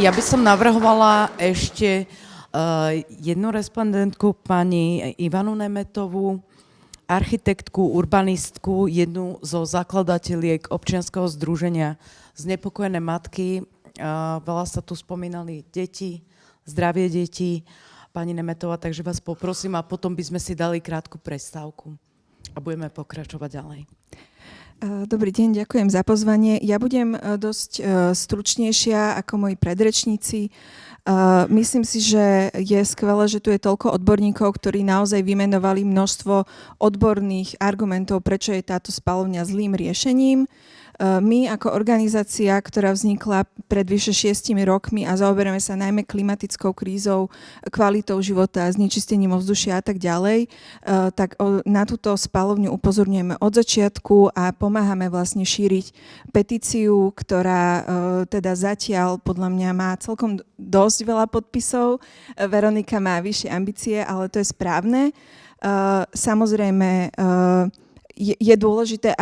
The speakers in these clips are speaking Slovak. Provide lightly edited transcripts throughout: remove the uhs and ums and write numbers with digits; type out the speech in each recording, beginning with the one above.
Ja by som navrhovala ešte jednu respondentku, pani Ivanu Nemetovú, architektku, urbanistku, jednu zo zakladateliek občianskeho združenia Znepokojené matky. Veľa sa tu spomínali deti, zdravie detí, pani Nemetová, takže vás poprosím a potom by sme si dali krátku prestávku a budeme pokračovať ďalej. Dobrý deň, ďakujem za pozvanie. Ja budem dosť stručnejšia ako moji predrečníci. Myslím si, že je skvelé, že tu je toľko odborníkov, ktorí naozaj vymenovali množstvo odborných argumentov, prečo je táto spaľovňa zlým riešením. My ako organizácia, ktorá vznikla pred vyše 6 rokmi a zaoberáme sa najmä klimatickou krízou, kvalitou života, znečistením ovzdušia a tak ďalej, tak na túto spaľovňu upozorňujeme od začiatku a pomáhame vlastne šíriť petíciu, ktorá teda zatiaľ podľa mňa má celkom dosť veľa podpisov. Veronika má vyššie ambície, ale to je správne. Samozrejme, je dôležité,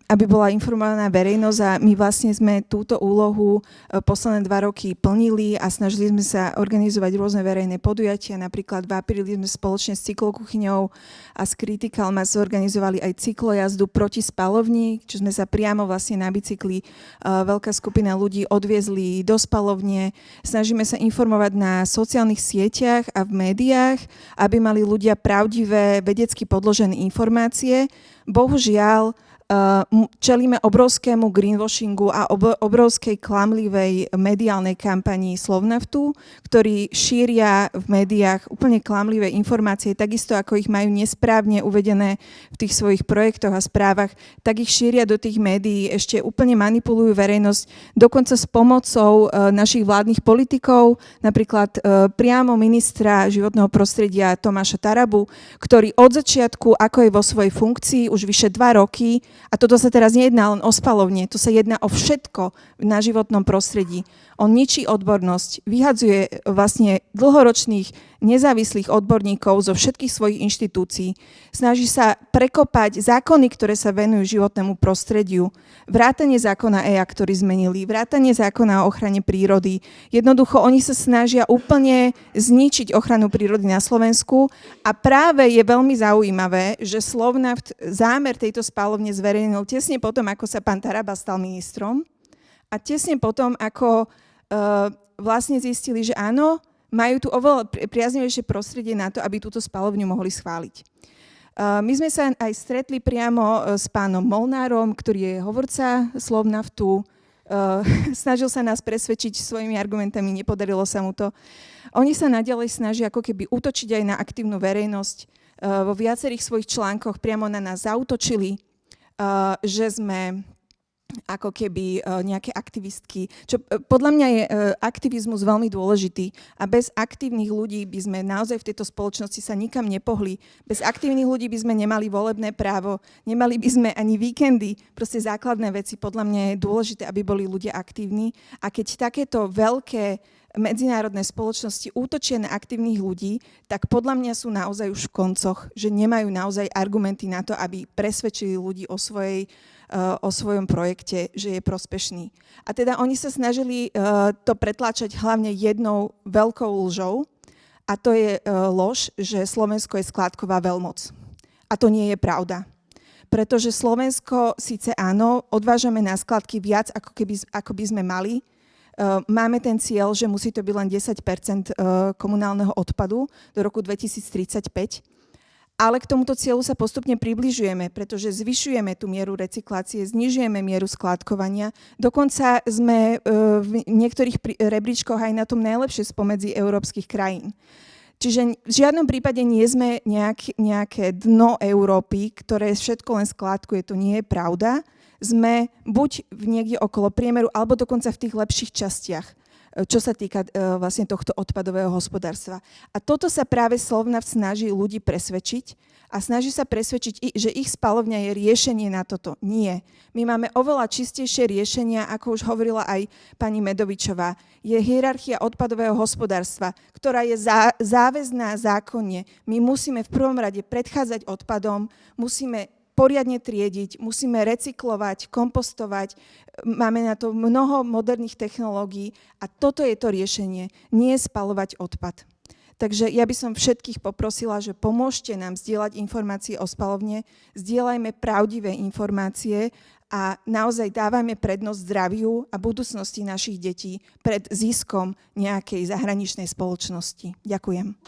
aby bola informovaná verejnosť a my vlastne sme túto úlohu posledné 2 roky plnili a snažili sme sa organizovať rôzne verejné podujatia. Napríklad v apríli sme spoločne s Cyklokuchyňou a s Critical Mass zorganizovali aj cyklojazdu proti spaľovni, čo sme sa priamo vlastne na bicykli veľká skupina ľudí odviezli do spaľovne. Snažíme sa informovať na sociálnych sieťach a v médiách, aby mali ľudia pravdivé, vedecky podložené informácie. Bohužiaľ, čelíme obrovskému greenwashingu a obrovskej klamlivej mediálnej kampanii Slovnaftu, ktorí šíria v médiách úplne klamlivé informácie, takisto ako ich majú nesprávne uvedené v tých svojich projektoch a správach, tak ich šíria do tých médií, ešte úplne manipulujú verejnosť, dokonca s pomocou našich vládnych politikov, napríklad priamo ministra životného prostredia Tomáša Tarabu, ktorý od začiatku, ako je vo svojej funkcii, už vyše 2 roky. A toto sa teraz nejedná len o spaľovne, to sa jedná o všetko na životnom prostredí. On ničí odbornosť, vyhadzuje vlastne dlhoročných nezávislých odborníkov zo všetkých svojich inštitúcií. Snaží sa prekopať zákony, ktoré sa venujú životnému prostrediu. Vrátanie zákona EIA, ktorý zmenili, vrátanie zákona o ochrane prírody. Jednoducho, oni sa snažia úplne zničiť ochranu prírody na Slovensku a práve je veľmi zaujímavé, že Slovnaft zámer tejto spaľovne zverejnil tesne potom, ako sa pán Taraba stal ministrom a tesne potom, ako vlastne zistili, že áno, majú tu oveľa priaznivejšie prostredie na to, aby túto spaľovňu mohli schváliť. My sme sa aj stretli priamo s pánom Molnárom, ktorý je hovorca Slovnaftu. Snažil sa nás presvedčiť svojimi argumentami, nepodarilo sa mu to. Oni sa naďalej snažia ako keby útočiť aj na aktívnu verejnosť. Vo viacerých svojich článkoch priamo na nás zaútočili, že sme ako keby nejaké aktivistky. Čo podľa mňa je aktivizmus veľmi dôležitý a bez aktívnych ľudí by sme naozaj v tejto spoločnosti sa nikam nepohli. Bez aktívnych ľudí by sme nemali volebné právo, nemali by sme ani víkendy, proste základné veci. Podľa mňa je dôležité, aby boli ľudia aktívni a keď takéto veľké medzinárodné spoločnosti útočia na aktívnych ľudí, tak podľa mňa sú naozaj už v koncoch, že nemajú naozaj argumenty na to, aby presvedčili ľudí o svojom projekte, že je prospešný. A teda oni sa snažili to pretláčať hlavne jednou veľkou lžou a to je lož, že Slovensko je skládková veľmoc. A to nie je pravda. Pretože Slovensko síce áno, odvážame na skladky viac, ako by sme mali. Máme ten cieľ, že musí to byť len 10% komunálneho odpadu do roku 2035, ale k tomuto cieľu sa postupne približujeme, pretože zvyšujeme tú mieru recyklácie, znižujeme mieru skládkovania. Dokonca sme v niektorých rebríčkoch aj na tom najlepšie spomedzi európskych krajín. Čiže v žiadnom prípade nie sme nejaké dno Európy, ktoré všetko len skládkuje, to nie je pravda. Sme buď niekde okolo priemeru, alebo dokonca v tých lepších častiach, čo sa týka vlastne tohto odpadového hospodárstva. A toto sa práve Slovnaft snaží ľudí presvedčiť a snaží sa presvedčiť, že ich spaľovňa je riešenie na toto. Nie. My máme oveľa čistejšie riešenia, ako už hovorila aj pani Medovičová. Je hierarchia odpadového hospodárstva, ktorá je záväzná zákonne. My musíme v prvom rade predchádzať odpadom, musíme poriadne triediť, musíme recyklovať, kompostovať, máme na to mnoho moderných technológií a toto je to riešenie, nie spaľovať odpad. Takže ja by som všetkých poprosila, že pomôžte nám zdieľať informácie o spaľovne, zdieľajme pravdivé informácie a naozaj dávajme prednosť zdraviu a budúcnosti našich detí pred ziskom nejakej zahraničnej spoločnosti. Ďakujem.